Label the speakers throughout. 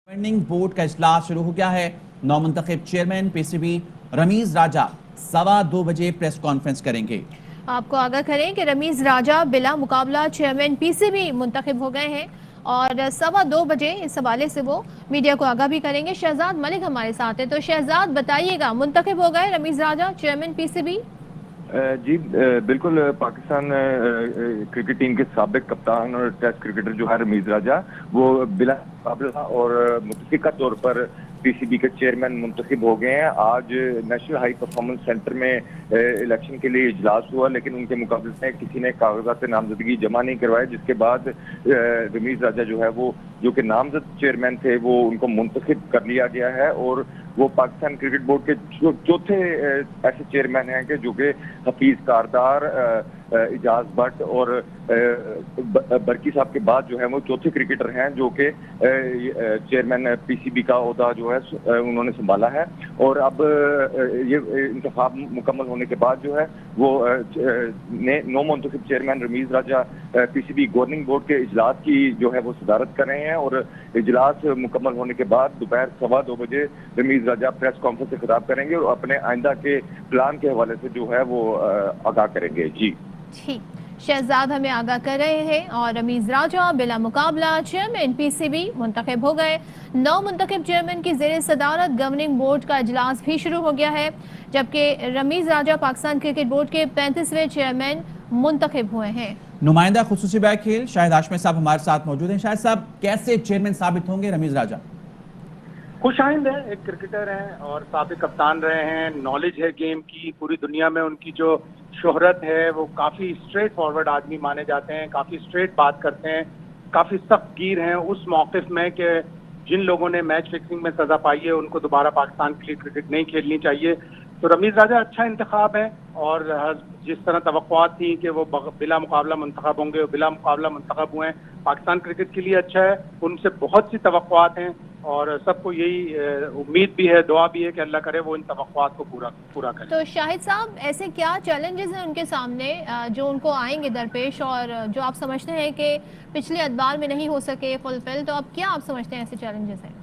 Speaker 1: Governing board का इजलास शुरू हो गया है। नौमुंतखब चेयरमैन पीसीबी रमीज राजा 2:15 बजे प्रेस कॉन्फ्रेंस करेंगे।
Speaker 2: आपको आगाह करें कि रमीज राजा बिला मुकाबला चेयरमैन पीसीबी मुंतखब हो गए हैं और 2:15 बजे इस हवाले से वो मीडिया को आगाह भी करेंगे। शहजाद मलिक हमारे साथ है, तो शहजाद बताइएगा, मुंतखब हो गए रमीज राजा चेयरमैन पीसीबी?
Speaker 3: जी बिल्कुल। पाकिस्तान क्रिकेट टीम के साबिक कप्तान और टेस्ट क्रिकेटर जो है रमीज राजा, वो बिला मुकाबला और मुतफ़िका तौर पर पीसीबी के चेयरमैन मुंतखब हो गए हैं। आज नेशनल हाई परफॉर्मेंस सेंटर में इलेक्शन के लिए इजलास हुआ, लेकिन उनके मुकाबले में किसी ने कागजात नामजदगी जमा नहीं करवाए, जिसके बाद रमीज राजा जो है वो जो कि नामजद चेयरमैन थे वो उनको मुंतखब कर लिया गया है। और वो पाकिस्तान क्रिकेट बोर्ड के चौथे ऐसे चेयरमैन हैं कि जो कि हफीज कारदार, इजाज भट्ट और बरकी साहब के बाद जो है वो चौथे क्रिकेटर हैं जो कि चेयरमैन पीसीबी का ओहदा जो है उन्होंने संभाला है। और अब ये इंतखाब मुकम्मल होने के बाद जो है वो नौमुंतखब चेयरमैन रमीज राजा पीसीबी गवर्निंग बोर्ड के इजलास की जो है वो सदारत कर रहे हैं। और इजलास मुकम्मल होने के बाद दोपहर 2:15 बजे रमीज राजा प्रेस कॉन्फ्रेंस से खिताब करेंगे और अपने आइंदा के प्लान के हवाले से जो है वो आगाह करेंगे। जी
Speaker 2: ठीक, शहजाद हमें आगाह कर रहे हैं। और रमीज राजा बिला मुकाबला चेयरमैन पीसीबी मुंतखब हो गए। 9 मुंतखब चेयरमैन की ज़ेर सदारत गवर्निंग बोर्ड का इजलास भी शुरू हो गया है, जबकि रमीज राजा पाकिस्तान क्रिकेट बोर्ड के 35वें चेयरमैन मुंतखब हुए हैं।
Speaker 1: नुमाइंदा खुसूसी बैक खेल शाहिद हाशमी साहब हमारे साथ मौजूद हैं। शाहिद साहब, कैसे चेयरमैन साबित होंगे रमीज राजा?
Speaker 4: खुशाइंद है, एक क्रिकेटर हैं और साबिक कप्तान रहे हैं, नॉलेज है गेम की, पूरी दुनिया में उनकी जो शोहरत है वो काफ़ी स्ट्रेट फॉरवर्ड आदमी माने जाते हैं, काफ़ी स्ट्रेट बात करते हैं, काफ़ी सख्त गिर हैं उस मौक़िफ़ में कि जिन लोगों ने मैच फिक्सिंग में सज़ा पाई है उनको दोबारा पाकिस्तान के लिए क्रिकेट नहीं खेलनी चाहिए। तो रमीज राजा अच्छा इंतखाब है और जिस तरह तवक्कुआत थी कि वो बिला मुकाबला मुंतखब होंगे, वो बिला मुकाबला मुंतखब हुए हैं, पाकिस्तान क्रिकेट के लिए अच्छा है। उनसे बहुत सी तवक्कुआत हैं और सबको यही उम्मीद भी है, दुआ भी है कि अल्लाह करे वो इन तवक्कुआत को पूरा करे।
Speaker 2: तो शाहिद साहब, ऐसे क्या चैलेंजेस हैं उनके सामने जो उनको आएंगे दरपेश और जो आप समझते हैं कि पिछले अदवार में नहीं हो सके फुलफिल, तो अब क्या आप समझते हैं ऐसे चैलेंजेस हैं?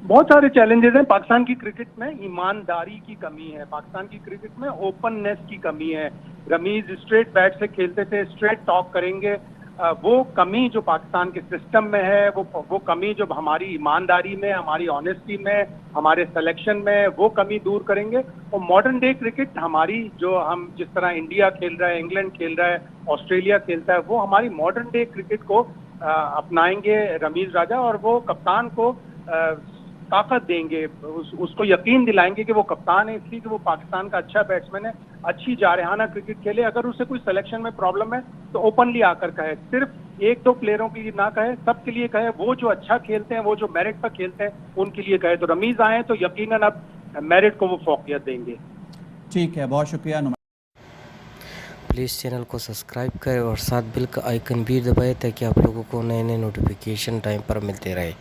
Speaker 4: बहुत सारे चैलेंजेस हैं। पाकिस्तान की क्रिकेट में ईमानदारी की कमी है, पाकिस्तान की क्रिकेट में ओपननेस की कमी है। रमीज स्ट्रेट बैट से खेलते थे, स्ट्रेट टॉक करेंगे, वो कमी जो पाकिस्तान के सिस्टम में है, वो कमी जो हमारी ईमानदारी में, हमारी ऑनेस्टी में, हमारे सिलेक्शन में, वो कमी दूर करेंगे। और मॉडर्न डे क्रिकेट हमारी जो हम जिस तरह इंडिया खेल रहा है, इंग्लैंड खेल रहा है, ऑस्ट्रेलिया खेलता है, वो हमारी मॉडर्न डे क्रिकेट को अपनाएंगे रमीज राजा और वो कप्तान को ताकत देंगे, उसको यकीन दिलाएंगे कि वो कप्तान है इसलिए कि वो पाकिस्तान का अच्छा बैट्समैन है, अच्छी जारहाना क्रिकेट खेले। अगर उसे कोई सिलेक्शन में प्रॉब्लम है तो ओपनली आकर कहे, सिर्फ 1-2 प्लेयरों के लिए ना कहे, सबके लिए कहे। वो जो अच्छा खेलते हैं, वो जो मेरिट पर खेलते हैं, उनके लिए कहे। तो रमीज आए तो यकीनन अब मेरिट को वो फौकियत देंगे।
Speaker 1: ठीक है, बहुत शुक्रिया।
Speaker 5: प्लीज़ चैनल को सब्सक्राइब करें और साथ बेल का आइकन भी दबाएं ताकि आप लोगों को नए नए नोटिफिकेशन टाइम पर मिलते रहे।